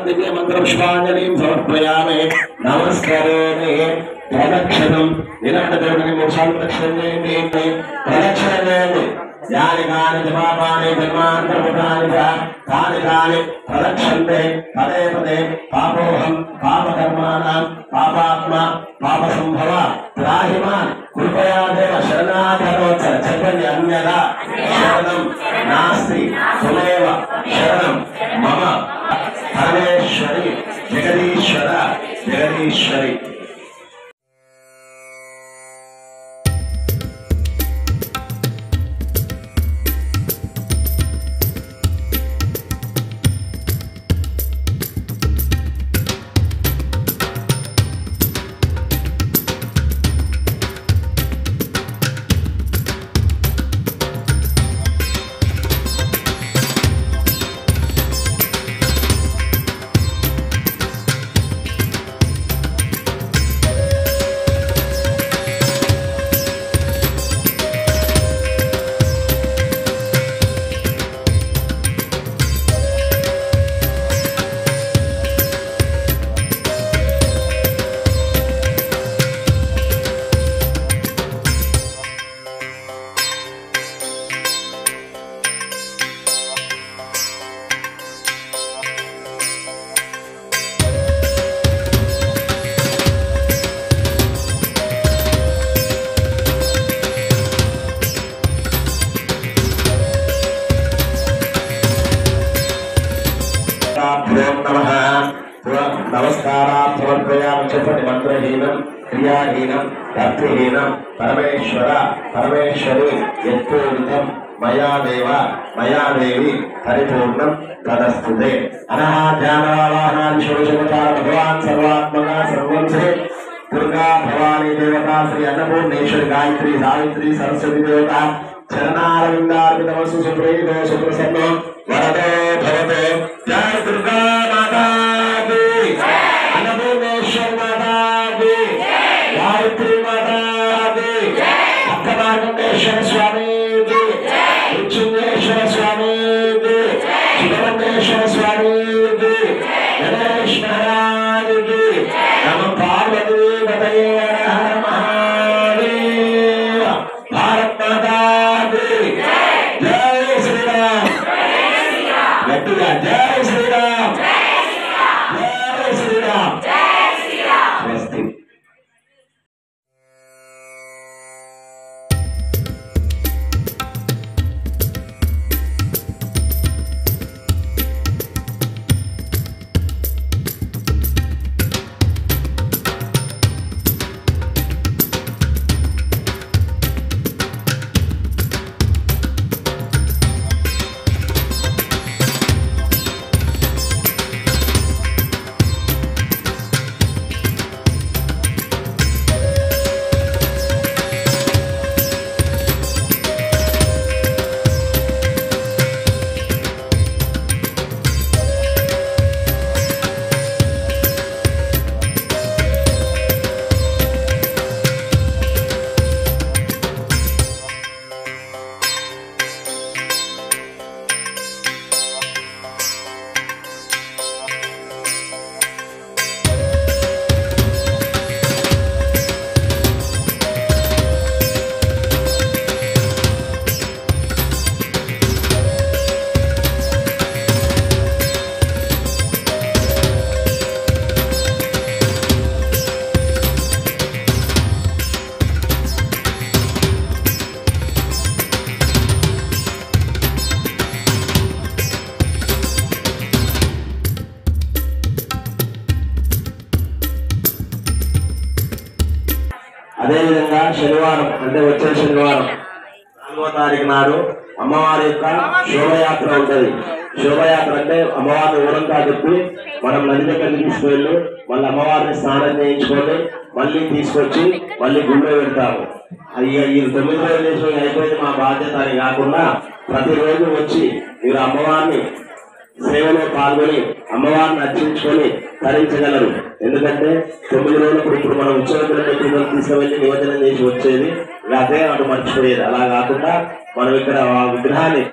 दिव्य मंत्र पुष्पांजलिं समर्पयामि नमस्कारामि प्रदक्षिणं निरन्तरं मोक्षां प्रदक्षिणेमि प्रदक्षिणेमि यानि कानि जपापानि जन्मान्तरमुखानि तानि तानि प्रदक्षन्ते पदे पदे पापोऽहं पापकर्माणां पापात्मा पापसम्भव त्राहि मां कृपया देव शरणागतोत्तर चैतन्य अन्यदा शरणं नास्ति त्वमेव शरणं मम परमेश्वरी जगदीश्वर जगदीश्वरी। मंत्रहीनम क्रियाहीनम भक्तिहीनम परमेश्वर परमेश्वरी यत्पूर्णम मया देव मया देवी परिपूर्णम तदस्तुते। अनहा ध्यानवाहनादिशोषमकार भगवान सर्वात्मका सर्वं श्री दुर्गा भवानी देवता श्री अन्नपूर्णेश्वरी गायत्री सावित्री सरस्वती देवता चरणारविंदार्पितमस्तु सुप्रीतो सुप्रसन्नो वरदो भवतो। जय दुर्गा माता की, अन्नपूर्णेश्वरी माता की, गायत्री माता की, अक्कमार्कंडेश्वर स्वामी की, मृत्युंजयेश्वर स्वामी की, सुब्रह्मण्येश्वर स्वामी की, गणेश महाराज की, नमः पार्वती पतये हर महादेव। भारत माता की जय श्री राम। गट्टिगा जय श्री राम, जय श्री राम, स्वस्ति। అదేవిధంగా శనివారం అంటే వచ్చే శనివారం 4వ తారీఖు నాడు అమ్మవారి యొక్క శోభయాత్ర ఉంటుంది. శోభయాత్ర అంటే అమ్మవారిని ఊరంతా చెప్పి మనం నది దగ్గరికి తీసుకువెళ్ళి మళ్ళీ అమ్మవారిని స్నానం చేయించుకొని మళ్ళీ తీసుకొచ్చి మళ్ళీ గుళ్ళో పెడతాము. ఈ 9 రోజులు చేసిన అయిపోయింది మా బాధ్యత అని కాకుండా ప్రతిరోజు వచ్చి మీరు అమ్మవారిని సేవలో పాల్గొని అమ్మవారిని అర్చించుకొని తరించగలరు. ఎందుకంటే 9 రోజులప్పుడు ఇప్పుడు మనం ఉత్సవంలో పిల్లలు తీసుకువెళ్ళి నిమజ్జనం చేసి వచ్చేది అదే అటు మర్చిపోయేది. అలా కాకుండా మనం ఇక్కడ ఆ విగ్రహాన్ని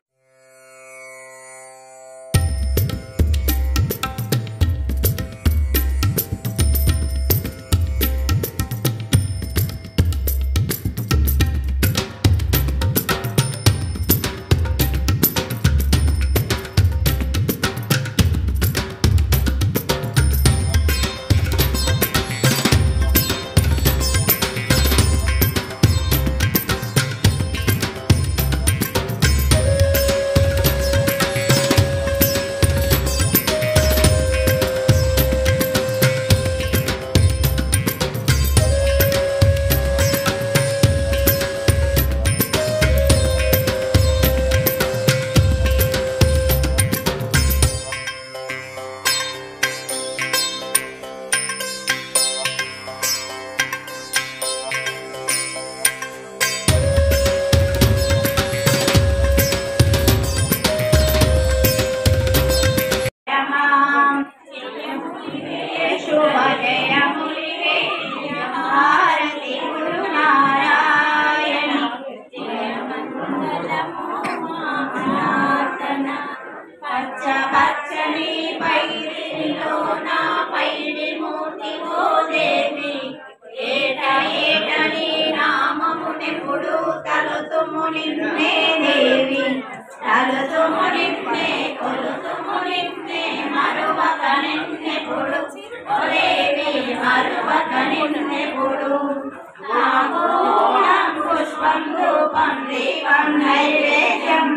తలుతుమునిన్నే కొలుతుమునిన్నే మరువక నిన్నెప్పుడు ఒరేవి మరువక నిన్నెప్పుడు తాంబూలం పుష్పం ధూపం దీపం నైవేద్యం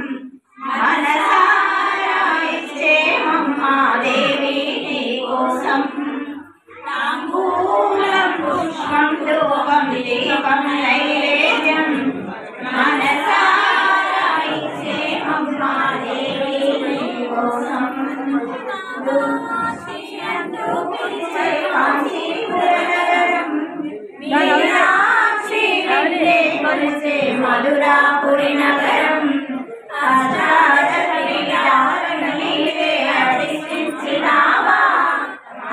మనసారా ఇచ్చేమమ్మా దేవి నీ కోసం తాంబూలం పుష్పం ధూపం దీపం నైవేద్యం మనసారా ఇచ్చేమమ్మా దేవి నీ కోసం మధురాపురి నగరం అధిష్ఠించినావా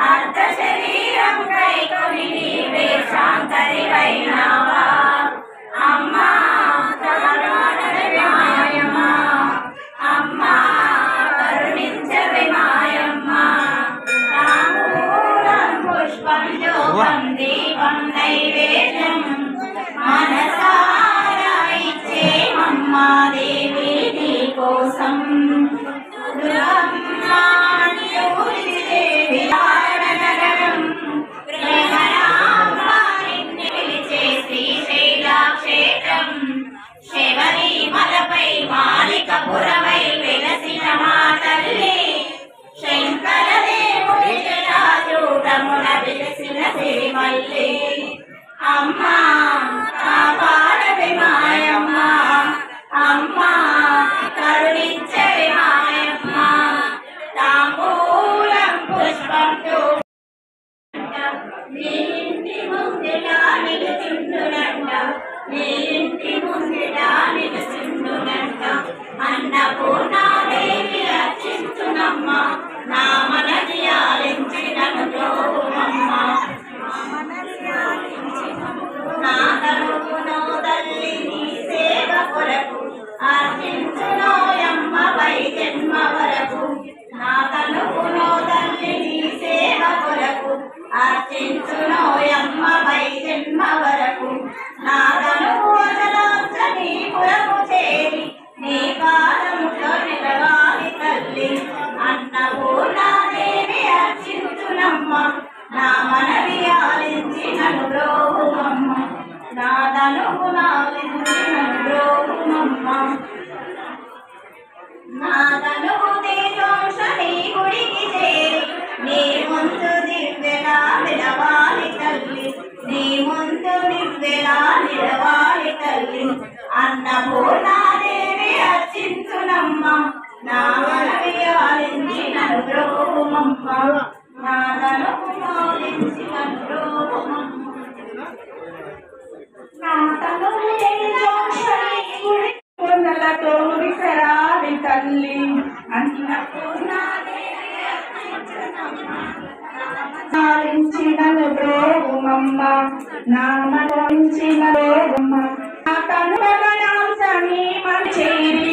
అర్ధ శరీరం కైకొని నీవే శాంతరివైనావా అమ్మా మాయమ్మా అమ్మా కరుణించవే మాయమ్మా తాంబూలం పుష్పం ధూపం దీపం నైవేద్యం మనసారా ఇచ్చేమమ్మా దేవి నీ కోసం నగరం పిలిచే శ్రీశైలా క్షేత్రం శబరిమలపై మాలికపురమై వెలసిన మా తల్లి శంకర దేవుడి జటాజూటమున వెలసిన సిరిమల్లి అమ్మా కాపాడవే మాయమ్మా అమ్మా కరుణించవే మాయమ్మా తాంబూలం పుష్పం నీ ఇంటి ముందులా నిలుచుండునంట నీ ఇంటి ముందులా నిలుచుండునంట అన్నపూర్ణాదేవి అర్చించునమ్మా నా మనది ఆలించినను ప్రోమమ్మా నా తనువునో తల్లి నీ సేవ కొరకు అర్చించునోయమ్మ వై జన్మ వరకు నా తనువునో తల్లి నీ సేవ కొరకు అర్చించునోయమ్మ వై జన్మ వరకు నా తనువు వదలాంచ నీ పురము చేరి నీ పాదముతో నిలవాలి తల్లి అన్నపూర్ణాదేవి అర్చించునమ్మ నా మనవి ఆలించి నన్ను బ్రోహుమమ్మ నా తనువు నాలించి నన్ను బ్రోహుమమ్మ నా తనువు తేజోంశ నీ గుడికి చేరి నీ ముందు దివ్యలా నిలవాలి తల్లి నీ ముందు దివ్యలా నిలవాలి తల్లి అన్నపూర్ణాదేవి అర్చించునమ్మ నా మనవి ఆలించి నన్ను బ్రోహుమమ్మ నా తనువు నాలించి నన్ను బ్రోహుమమ్మ నా తనువు తేజోంశ నీ గుడికి కొండలతో విసరాలి తల్లి అన్నపూర్ణాలించినను బ్రోహుమమ్మ నామలించిన బ్రోహుమ్మ నా తను గగనాంశ నీ మన చేరి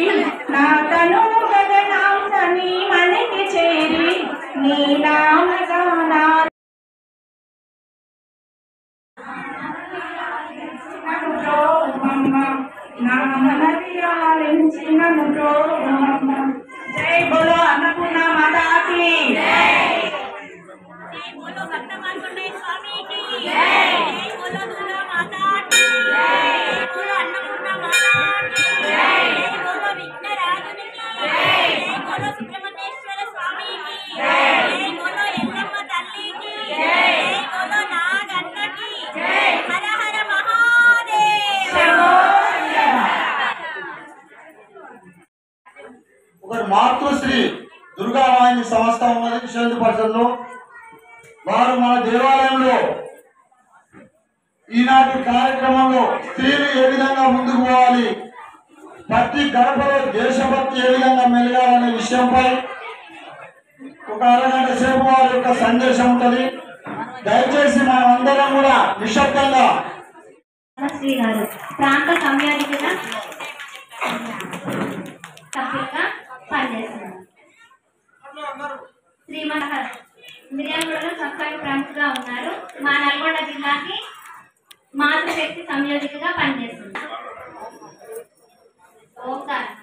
నా తను గగనాంశ నీ మనకి చేరి నీ నామగానా నామలించినను బ్రోహుమమ్మ జై బోలో అన్నపూర్ణ మాతాకి జై बोलो भक्त मार्कंडेय स्वामी की जय बोलो दुर्गा माता की जय बोलो अन्नपूर्णा माता की जय बोलो विघ्नराजुनि की जय बोलो सुब्रह्मण्येश्वर स्वामी की जय बोलो एल्लम्म तल्ली की जय बोलो नागन्न की जय हर हर महादेव ఒకరు మాతృశ్రీ దుర్గావాహిని సంస్థ ఉన్నది విశ్వ పరిషత్లో వారు మన దేవాలయంలో ఈనాటి కార్యక్రమంలో స్త్రీలు ఏ విధంగా ముందుకు పోవాలి, ప్రతి గడపలో దేశభక్తి ఏ విధంగా మెలగాలనే విషయంపై ఒక అరగంట సేపు వారి యొక్క సందేశం ఉంటుంది. దయచేసి మనం అందరం కూడా నిశ్శబ్దంగా శ్రీ గారు ప్రాంత సంయోజకుగా సభ్యులుగా పనిచేస్తున్నారు. శ్రీమతి మిర్యాలగూడలో సబ్స్క్రైబ్ ప్రముఖగా ఉన్నారు. మా నల్గొండ జిల్లాకి మాతృశక్తి సంయోజకుగా పనిచేస్తున్నారు. ఓంకారం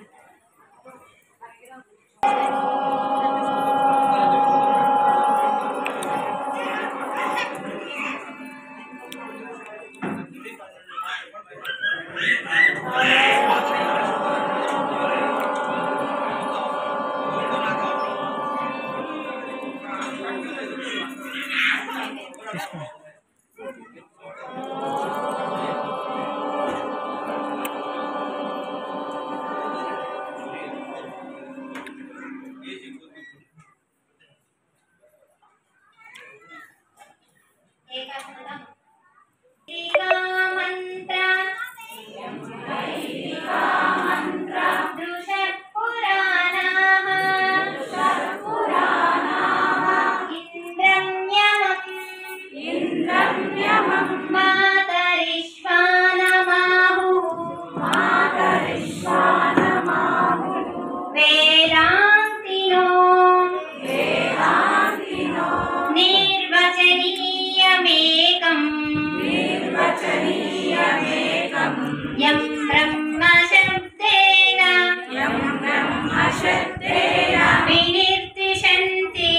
विनिर्दिशन्ति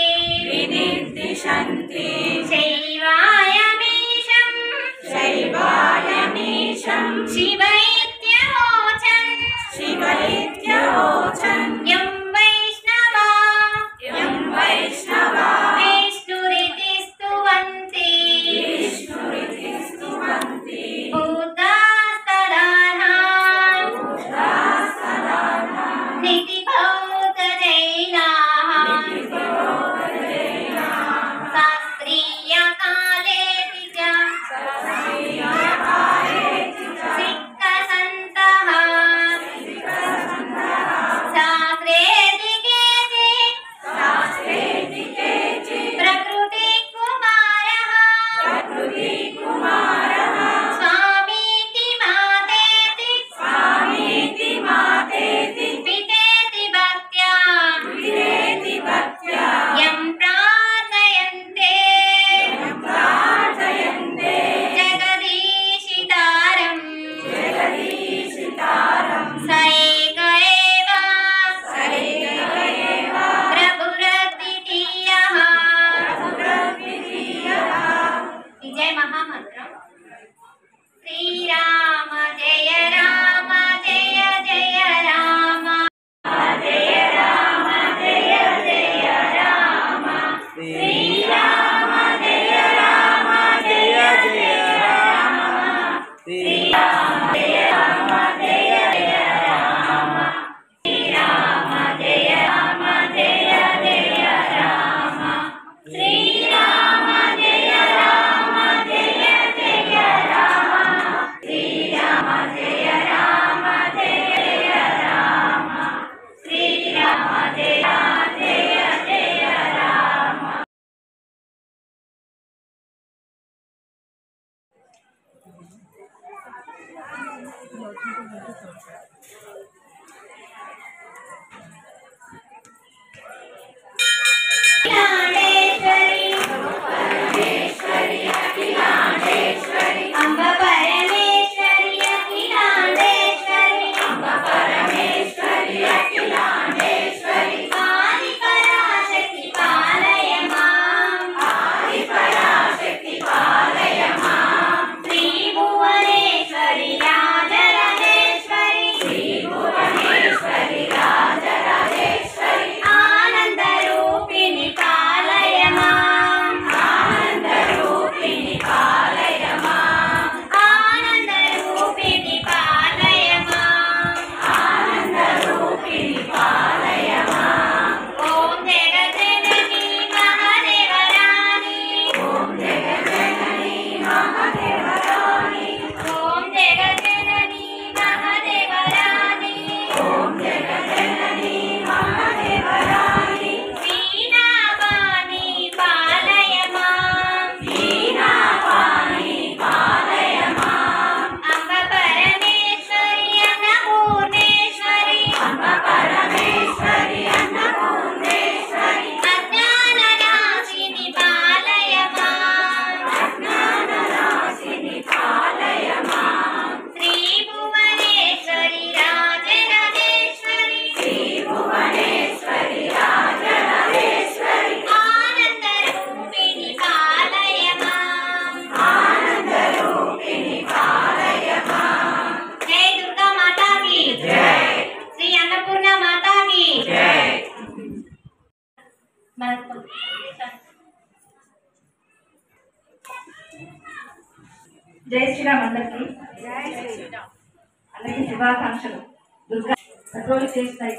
शैवायमीशं शिवैत्यवोचन् यं वैष्णवा विष्णुरिति स्तुवन्ति बुद्धास्तदानां नितिभौतजैनाः शास्त्रीयकालेति च सिक्खसन्तः शास्त्रेति केचित् प्रकृतिकुमारः स्वामीति मातेति पितेति भक्त्या यं प्रार्थयन्ते जगदीशितारम् स एक एव प्रभुरद्वितीयः विजय महामन्त्रं श्रीराम जय राम जय जय राम जय राम जय जय राम श्रीराम जय राम जय जय राम श्रीराम जय राम जय जय राम श्रीराम जय राम जय जय राम श्रीराम जय राम जय जय राम श्रीराम जय राम जय जय राम श्रीराम जय राम जय जय राम अखिलांडेश्वरी अम्ब परमेश्वरी अखिलांडेश्वरी आदि पराशक्ति पालय मां त्रिभुवनेश्वरी राजराजेश्वरी आनंदरूपिणी पालय मां आनंदरूपिणी पालय मां ओम जगज्जननी महादेवरानी ओम जगज्जननी महादेवरानी वीणापाणी पालय मां अम्ब परमेश्वरी अन्नपूर्णेश्वरी अज्ञाननाशिनी पालय मां त्रिभुवनेश्वरी राजराजेश्वरी आनंदरूपिणी पालय मां जय दुर्गा माता की जय श्री अन्नपूर्णा माता की जय జై శ్రీరామ్ అందరికి అందరికీ శుభాకాంక్షలు. దుర్గా పెట్రోల్ చేస్తాయి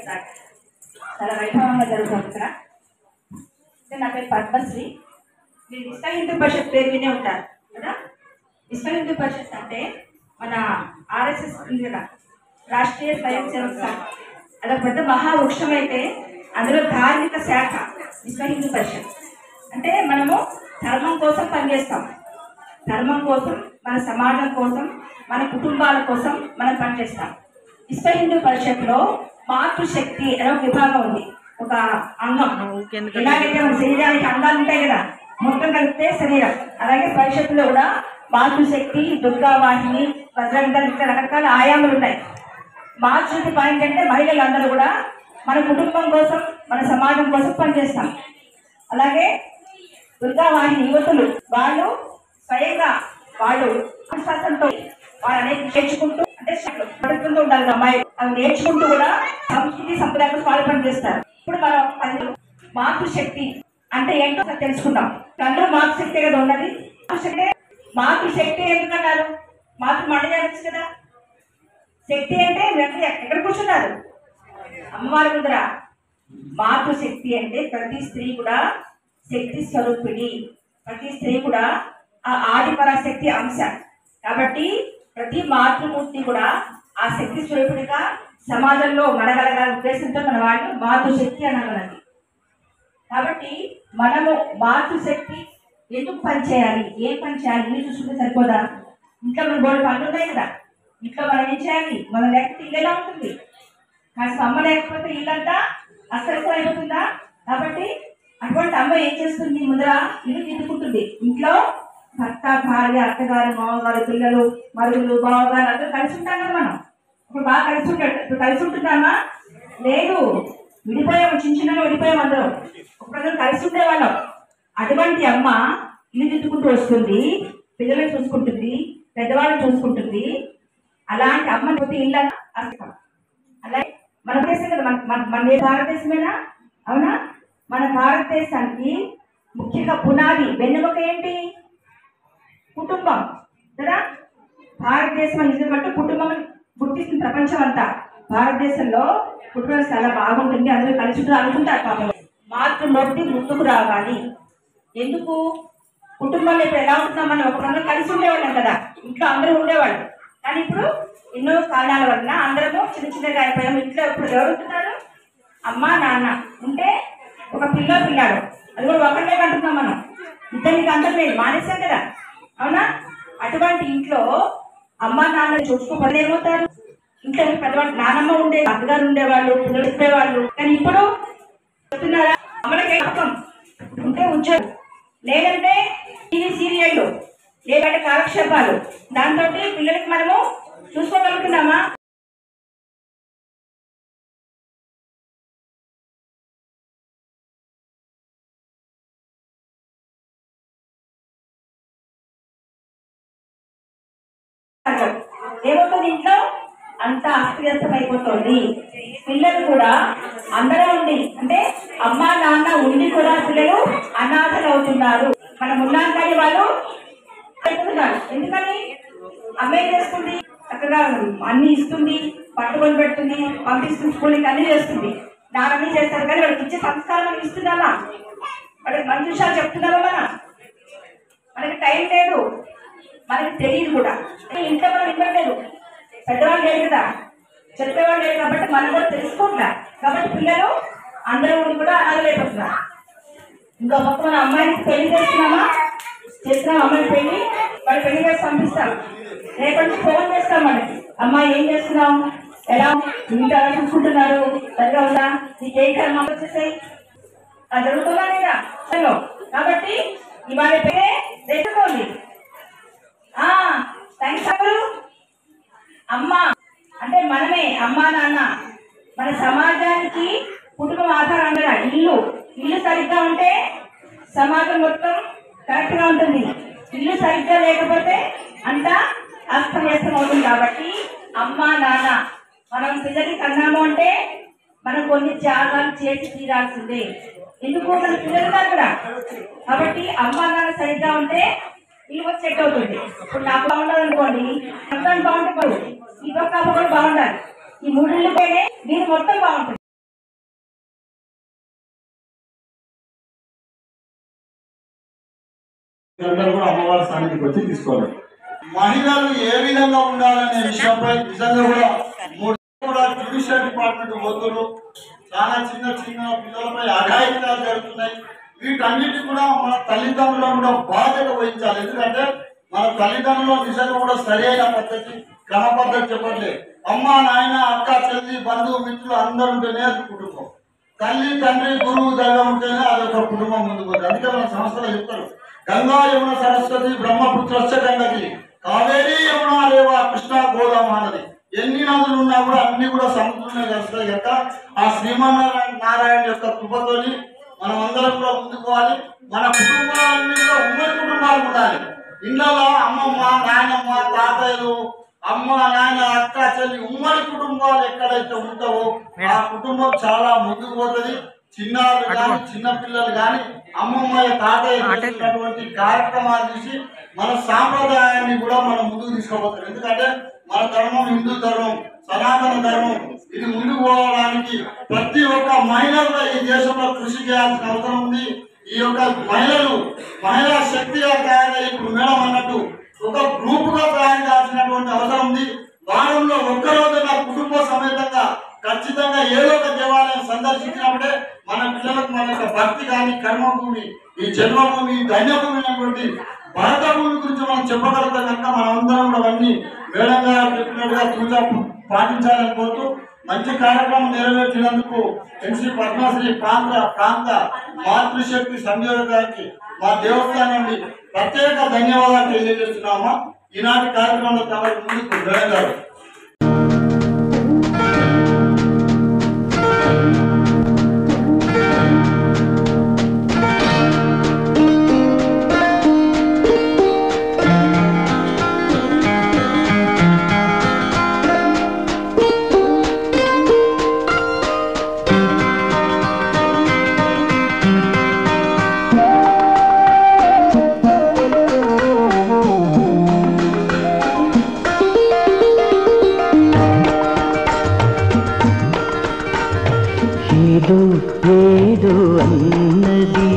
చాలా వైభవంగా జరుగుతుంది ఇక్కడ. నా పేరు పద్మశ్రీ. మీరు విశ్వ హిందూ పరిషత్ పేరు వినే ఉంటారు కదా. విశ్వ హిందూ పరిషత్ అంటే మన ఆర్ఎస్ఎస్ ఉంది కదా, రాష్ట్రీయ స్వయం సేవక సంఘ్. అదొక పెద్ద మహావృక్షం అయితే అందులో ధార్మిక శాఖ విశ్వ హిందూ పరిషత్. అంటే మనము ధర్మం కోసం పనిచేస్తాం. ధర్మం కోసం, మన సమాజం కోసం, మన కుటుంబాల కోసం మనం పనిచేస్తాం. విశ్వ హిందూ పరిషత్లో మాతృశక్తి అనే ఒక విభాగం ఉంది, ఒక అంగం. ఎలాగైతే మన శరీరానికి అంగాలు ఉంటాయి కదా, మొత్తం కలిపితే శరీరం, అలాగే పరిషత్తులో కూడా మాతృశక్తి, దుర్గావాహిని, వజ్రంగం, ఇట్లా రకరకాల ఆయాములు ఉన్నాయి. మాతృశక్తి పాయింట్ అంటే మహిళలందరూ కూడా మన కుటుంబం కోసం మన సమాజం కోసం పనిచేస్తాం. అలాగే దుర్గావాహిని యువతులు వాళ్ళు స్వయంగా వాళ్ళు విశ్వాసంతో వాళ్ళు అనేది నేర్చుకుంటూ అంటే పడుతుంటూ ఉండాలి అమ్మాయి అవి నేర్చుకుంటూ కూడా సంస్కృతి సంప్రదాయం వాళ్ళు పనిచేస్తారు. ఇప్పుడు మనం మాతృశక్తి అంటే ఏంటో తెలుసుకుందాం. అందరూ మాతృశక్తి కదా ఉన్నది. మాతృశక్తి ఎందుకన్నారు? మాతృ మాట చేయవచ్చు కదా. శక్తి అంటే ఎక్కడ కూర్చున్నారు? అమ్మవారి ముందర. మాతృశక్తి అంటే ప్రతి స్త్రీ కూడా శక్తి స్వరూపిణి. ప్రతి స్త్రీ కూడా ఆ ఆది పరాశక్తి అంశ. కాబట్టి ప్రతి మాతృమూర్తి కూడా ఆ శక్తి స్వరూపిణిగా సమాజంలో మనగలగాల ఉద్దేశంతో మన వాళ్ళు మాతృశక్తి అనగలది. కాబట్టి మనము మాతృశక్తి ఎందుకు పనిచేయాలి, ఏం పని చేయాలి ఇల్లు చూసుకుంటే సరిపోదా? ఇంట్లో మన బోర్డు పనులు ఉన్నాయి కదా. ఇంట్లో మనం ఏం చేయాలి? మనం లేకపోతే ఇల్లు ఎలా ఉంటుంది? కాస్త అమ్మ లేకపోతే ఇల్లంతా అసలు అయిపోతుందా? కాబట్టి అటువంటి అమ్మ ఏం చేస్తుంది? ముందర ఇల్లు దిద్దుకుంటుంది. ఇంట్లో భర్త, భార్య, అత్తగారు, మామగారు, పిల్లలు, మరుగులు, బావగారు అందరూ కలిసి ఉంటాం కదా. మనం ఇప్పుడు బాగా కలిసి ఉంటాడు. ఇప్పుడు కలిసి ఉంటున్నామా? లేదు, విడిపోయాము. చిన్న చిన్నగా విడిపోయాము. అందరం ఒక కలిసి ఉండేవాళ్ళం. అటువంటి అమ్మ ఇల్లు దిద్దుకుంటూ వస్తుంది, పిల్లలను చూసుకుంటుంది, పెద్దవాళ్ళని చూసుకుంటుంది. అలాంటి అమ్మ పోతే ఇల్లు అర్థం. అలాగే మన దేశం కదా, మన భారతదేశమేనా? అవునా? మన భారతదేశానికి ముఖ్యంగా పునాది వెన్నెముక ఏంటి? కుటుంబం కదా. భారతదేశం నిజమంటే కుటుంబం గుర్తిస్తుంది ప్రపంచం అంతా. భారతదేశంలో కుటుంబం చాలా బాగుంటుంది, అందరూ కలిసి అనుకుంటారు. పాపం మాతృమూర్తి ముందుకు రావాలి. ఎందుకు? కుటుంబంలో ఇప్పుడు ఎలా ఉంటున్నాం మనం? ఒకరు కలిసి ఉండేవాళ్ళం కదా, ఇంట్లో అందరూ ఉండేవాళ్ళు. కానీ ఇప్పుడు ఎన్నో కారణాల వల్ల అందరము చిన్న చిన్నగా అయిపోయాము. ఇంట్లో ఇప్పుడు ఎవరు ఉంటున్నారు? అమ్మ, నాన్న ఉంటే ఒక పిల్లాడు, అది కూడా ఒకటే అంటున్నాం మనం. ఇద్దరికి అందరం లేదు, మానేసాం కదా. అవునా? అటువంటి ఇంట్లో అమ్మ నాన్న చూసుకోవాలి ఏమవుతారు? ఇంట్లో పెద్దవాళ్ళు నానమ్మ ఉండే, అత్తగారు ఉండేవాళ్ళు, పిల్లలు చెప్పేవాళ్ళు. కానీ ఇప్పుడు చెప్తున్నారా? అమ్మలకే నమ్మకం ఉంటే ఉద్యోగం, లేదంటే టీవీ సీరియళ్ళు, లేదంటే కాలక్షేపాలు. దాంతో పిల్లలకి మనము చూసుకోగలుగుతున్నామా? ఏమవుతుంది? ఇంట్లో అంతా అస్తవ్యస్తం అయిపోతుంది. పిల్లలు కూడా అందరూ ఉండి అంటే అమ్మ నాన్న ఉండి కూడా పిల్లలు అనాథలు అవుతున్నారు. మనం ఉన్నాం కానీ వాళ్ళు అయిపోతున్నారు. ఎందుకని? అమ్మ ఏం చేస్తుంది? చక్కగా అన్ని ఇస్తుంది, పట్టుకొని పెడుతుంది, పంపిస్తుంది, స్కూల్కి అన్ని చేస్తుంది, నాన్నీ చేస్తారు. కానీ వాళ్ళకి ఇచ్చే సంస్కారం మనం ఇస్తున్నామా? వాళ్ళకి మంచి విషయాలు చెప్తున్నామా? మనకి టైం లేదు, మనకి తెలియదు కూడా. ఇంట్లో మనం ఇవ్వట్లేదు, పెద్దవాళ్ళు లేదు కదా, చెప్పేవాళ్ళు లేదు. కాబట్టి మనం కూడా తెలుసుకుంటున్నారు. కాబట్టి పిల్లలు అందరూ ఉండి కూడా అనాథలైపోతున్నారు. ఇంకో పక్క మన అమ్మాయికి పెళ్లి చేస్తున్నామా? చేస్తున్నాం అమ్మాయి పెళ్లి, వాళ్ళు పెళ్లి చేసి పంపిస్తాం. రేపటి ఫోన్ చేస్తాం వాళ్ళకి, అమ్మాయి ఏం చేస్తున్నాం, ఎలా ఇంట్లో ఎలా చూసుకుంటున్నారు, సరిగా ఉందా, నీకు ఏ కర్మ వచ్చేసాయి, అది జరుగుతుందా లేదా? కాబట్టి ఇవాళ పేరే తెచ్చుకోండి. థ్యాంక్స్. అమ్మ అంటే మనమే, అమ్మా నాన్న. మన సమాజానికి కుటుంబం ఆధారం కదా. ఇల్లు సరిగ్గా ఉంటే సమాజం మొత్తం కరెక్ట్ గా ఉంటుంది. ఇల్లు సరిగ్గా లేకపోతే అంతా అస్తవ్యస్తం అవుతుంది. కాబట్టి అమ్మా నాన్న మనం పిల్లలకి కన్నాము అంటే మనం కొన్ని త్యాగాలు చేసి తీరాల్సిందే. ఎందుకు? మన పిల్లలు కూడా. కాబట్టి అమ్మా నాన్న సరిగ్గా ఉంటే ఇల్లు వచ్చి సెట్ అవుతుంది. ఇప్పుడు నాకు బాగుండాలి అనుకోండి, మొత్తం బాగుంటుంది. ఈ పక్క కూడా బాగుండాలి. ఈ మూడిళ్ళు పోయినే దీని మొత్తం బాగుంటుంది. అందరూ కూడా అమ్మవారి సన్నిధికి వచ్చి తీసుకోవాలి. మహిళలు ఏ విధంగా ఉండాలనే విషయంపై నిజంగా కూడా జ్యుడిషియల్ డిపార్ట్మెంట్ పోతున్నారు. చాలా చిన్న చిన్న పిల్లలపై అఘాయిత్యాలు జరుగుతున్నాయి. వీటన్నిటి కూడా మన తల్లిదండ్రులు కూడా బాధ్యత వహించాలి. ఎందుకంటే మన తల్లిదండ్రులు నిజంగా కూడా సరి అయిన పద్ధతి, క్రమ పద్ధతి చెప్పట్లేదు. అమ్మ నాయన అక్క చెల్లి బంధువు మిత్రులు అందరూ ఉంటేనే అది కుటుంబం. తల్లి తండ్రి గురువు దైవం ఉంటేనే అదొక కుటుంబం ముందుకు పోతుంది. అందుకే మన సంస్థలు చెప్తారు, గంగా యమున సరస్వతి బ్రహ్మపుత్రశ్చ గంగకి, కావేరీ యమున రేవా కృష్ణ గోదావరి అన్నది. ఎన్ని నదులు ఉన్నా కూడా అన్ని కూడా సముద్రంలో కలుస్తాయి కనుక ఆ శ్రీమన్నారాయణ యొక్క కృపతోని మనం అందరం కూడా ముందుకోవాలి. మన కుటుంబాలన్నీ కూడా ఉమ్మడి కుటుంబాలు ఉండాలి. ఇళ్ళలో అమ్మమ్మ, నాయనమ్మ, తాతయ్యలు, అమ్మ, నాయన, అక్క, చెల్లి ఉమ్మడి కుటుంబాలు ఎక్కడైతే ఉంటావో ఆ కుటుంబం చాలా ముందుకు పోతుంది. చిన్నారులు కానీ చిన్న పిల్లలు కానీ అమ్మమ్మ, తాతయ్య చేసినటువంటి కార్యక్రమాలు చూసి మన సాంప్రదాయాన్ని కూడా మనం ముందుకు తీసుకోబోతాం. ఎందుకంటే మన ధర్మం హిందూ ధర్మం, సనాతన ధర్మం. ఇది ముందుకు పోవడానికి ప్రతి ఒక్క మహిళ కూడా ఈ దేశంలో కృషి చేయాల్సిన అవసరం ఉంది. ఈ యొక్క మహిళా శక్తిగా తయారై ఇప్పుడు మేడం అన్నట్టు ఒక గ్రూప్ గా తయారు చేయాల్సినటువంటి అవసరం ఉంది. వారంలో ఒక్కరోజున కుటుంబ సమేతంగా ఖచ్చితంగా ఏదో ఒక దేవాలయం సందర్శించినప్పుడే మన పిల్లలకు మన యొక్క భక్తి కానీ కర్మభూమి, ఈ జన్మభూమి, ధన్యభూమి అనేటువంటి భారత భూమి గురించి మనం చెప్పగలుగుతాం కనుక మనమందరం కూడా అవన్నీ మేడం గారు చెప్పినట్టుగా తూచా పాటించాలని కోరుతూ మంచి కార్యక్రమం నెరవేర్చినందుకు ఎన్సీ పద్మశ్రీ ప్రాంత మాతృశక్తి సంజయ్ గారికి మా దేవస్థానం నుండి ప్రత్యేక ధన్యవాదాలు తెలియజేస్తున్నామా. ఈనాటి కార్యక్రమంలో తమ ముందుకు మేడం గారు. ఏదో అన్నది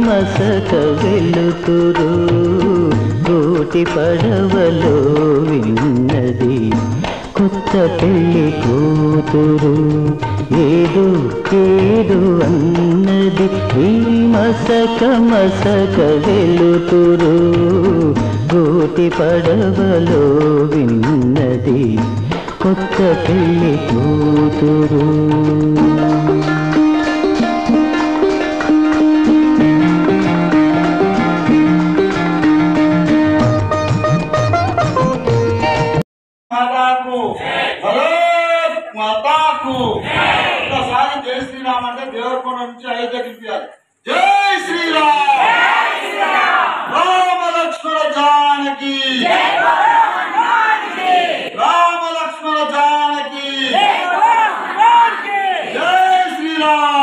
మసక వెలుతురు కోటి పడవలో విన్నది కొత్త పెళ్లి కూతురు. ఏదో అన్నది మసక వెలుతురు కోటి పడవలో విన్నది కొత్త పెళ్లి కూతురు. మాతాకు ఒకసారి జై శ్రీరామ్ అంటే దేవరకొండ నుంచి అయోధ్యకి జై శ్రీరామ్, రామ లక్ష్మణ జానకి, రామ లక్ష్మణ జానకి, జై శ్రీరామ్.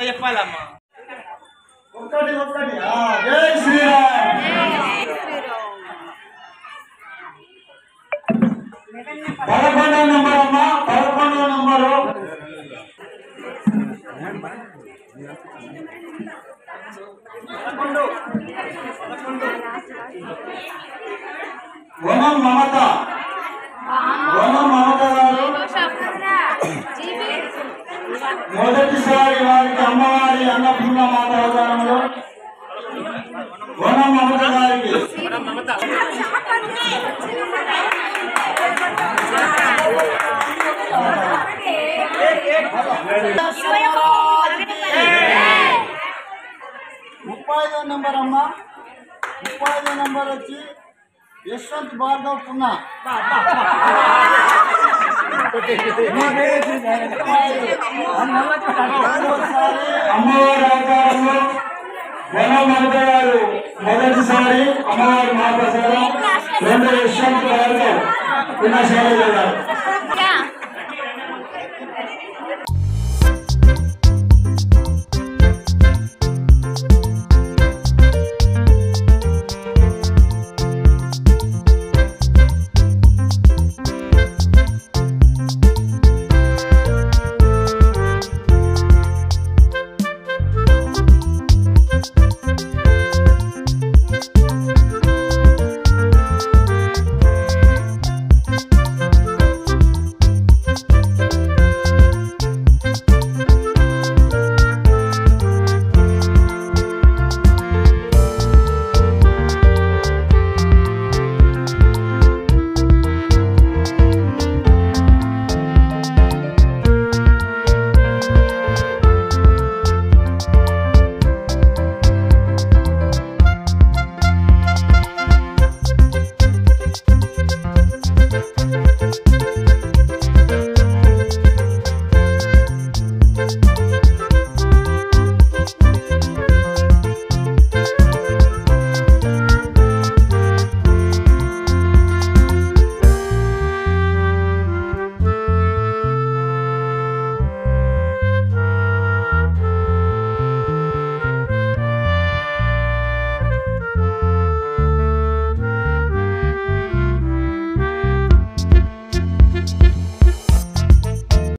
చెప్పాలమ్మా ఒక్కటి జై శ్రీరామ్. 11వ నెంబర్ అమ్మా, 11వ నెంబరు వనం మమత గారు మొదటిసారి వారికి అమ్మవారి అన్నపూర్ణ మాత అవతారంలో వనం మమత గారికి ముప్పైదో నెంబర్ అమ్మా, 30వ నెంబర్ వచ్చి యశ్వంత్ భార్గవ్ పున్నా. అమ్మవారి అవతారంలో వనం మమత గారు మొదటిసారి అమ్మవారి మహాప్రసాదం, 2 యశ్వంత్ భార్గవ్ పుణ్యశాలి గారు.